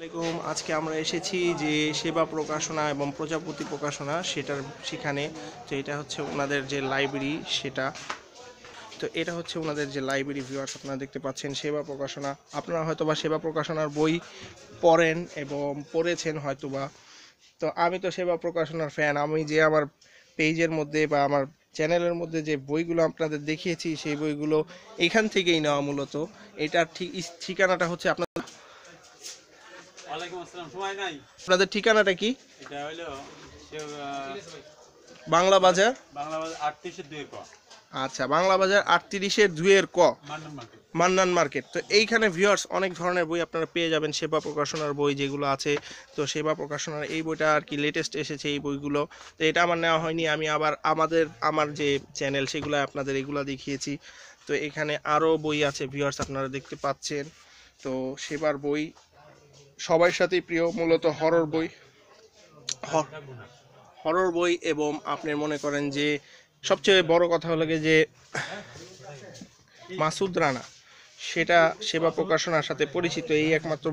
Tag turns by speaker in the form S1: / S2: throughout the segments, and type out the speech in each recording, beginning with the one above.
S1: আসসালামাইকুম। আজকে আমরা এসেছি যে সেবা প্রকাশনা এবং প্রজাপতি প্রকাশনা সেখানে। তো এটা হচ্ছে ওনাদের যে লাইব্রেরি সেটা। তো এটা হচ্ছে ওনাদের যে লাইব্রেরি ভিউয়ার্স, আপনারা দেখতে পাচ্ছেন সেবা প্রকাশনা। আপনারা হয়তোবা সেবা প্রকাশনার বই পড়েন এবং পড়েছেন হয়তোবা। তো আমি তো সেবা প্রকাশনার ফ্যান। আমি যে আমার পেজের মধ্যে বা আমার চ্যানেলের মধ্যে যে বইগুলো আপনাদের দেখিয়েছি সেই বইগুলো এখান থেকেই নেওয়া মূলত। এটার ঠিকানাটা হচ্ছে আপনাদের ঠিকানাটা কি?
S2: এটা হলো
S1: বাংলা বাজার।
S2: 38-2 ক।
S1: আচ্ছা, বাংলা বাজার 38-2 ক, মান্নান মার্কেট। তো এইখানে ভিউয়ার্স অনেক ধরনের বই আপনারা পেয়ে যাবেন, সেবা প্রকাশনার বই যেগুলো আছে। তো সেবা প্রকাশনার এই বইটা আর কি লেটেস্ট এসেছে এই বইগুলো। তো এটা আমার নেওয়া হয়নি, আমি আবার আমার যে চ্যানেল সেগুলো আপনাদের এগুলো দেখিয়েছি। তো এখানে আরও বই আছে ভিউয়ার্স, আপনারা দেখতে পাচ্ছেন। তো সেবার বই সবার সাথেই প্রিয়, মূলত হরর বই। এবং আপনি মনে করেন যে সবচেয়ে বড় কথা হলো যে মাসুদ রানা সেটা সেবা প্রকাশনার সাথে পরিচিত। এই একমাত্র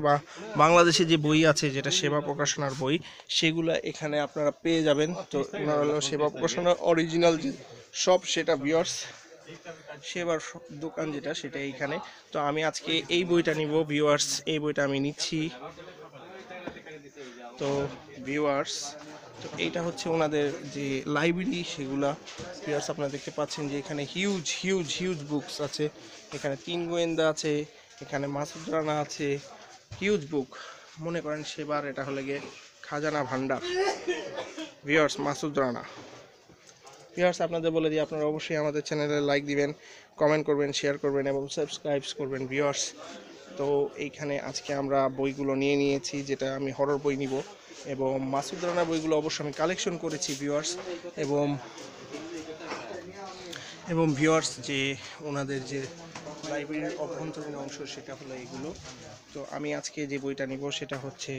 S1: বাংলাদেশে যে বই আছে যেটা সেবা প্রকাশনার বই, সেগুলো এখানে আপনারা পেয়ে যাবেন। তো ওনার হলো সেবা প্রকাশনার অরিজিনাল যে সব, সেটা ভিউয়ার্স সেবার দোকান যেটা সেটা এইখানে। তো আমি আজকে এই বইটা নিব ভিউয়ার্স, এই বইটা আমি নিচ্ছি। তো ভিউয়ার্স, তো এইটা হচ্ছে ওনাদের যে লাইব্রেরি সেগুলা ভিউয়ার্স, আপনারা দেখতে পাচ্ছেন যে এখানে হিউজ হিউজ হিউজ বুকস আছে। এখানে 3 গোয়েন্দা আছে, এখানে মাসুদ রানা আছে, হিউজ বুক। মনে করেন সেবার এটা হলে গিয়ে খাজানা ভান্ডার ভিউয়ার্স, মাসুদ রানা। ভিউয়ার্স, আপনাদের বলে দিই আপনারা অবশ্যই আমাদের চ্যানেলে লাইক দিবেন, কমেন্ট করবেন, শেয়ার করবেন এবং সাবস্ক্রাইব করবেন ভিউয়ার্স। তো এইখানে আজকে আমরা বইগুলো নিয়ে নিয়েছি, যেটা আমি হরর বই নিব। এবং মাসুদ রানা বইগুলো অবশ্যই আমি কালেকশন করেছি ভিউয়ার্স। এবং ভিউয়ার্স, যে ওনাদের যে লাইব্রেরির অভ্যন্তরীণ অংশ সেটা হলো এগুলো। তো আমি আজকে যে বইটা নিব সেটা হচ্ছে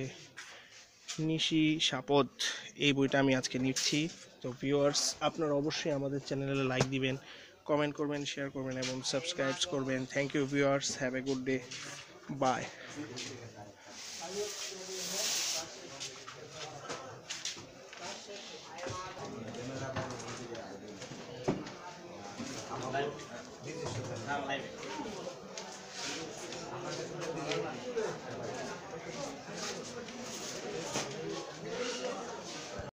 S1: নিশি সাপদ, এই বইটা আমি আজকে নিচ্ছি। তো ভিউয়ার্স, আপনারা অবশ্যই আমাদের চ্যানেলে লাইক দিবেন, কমেন্ট করবেন, শেয়ার করবেন এবং সাবস্ক্রাইব করবেন। Thank you viewers, have a good day, by.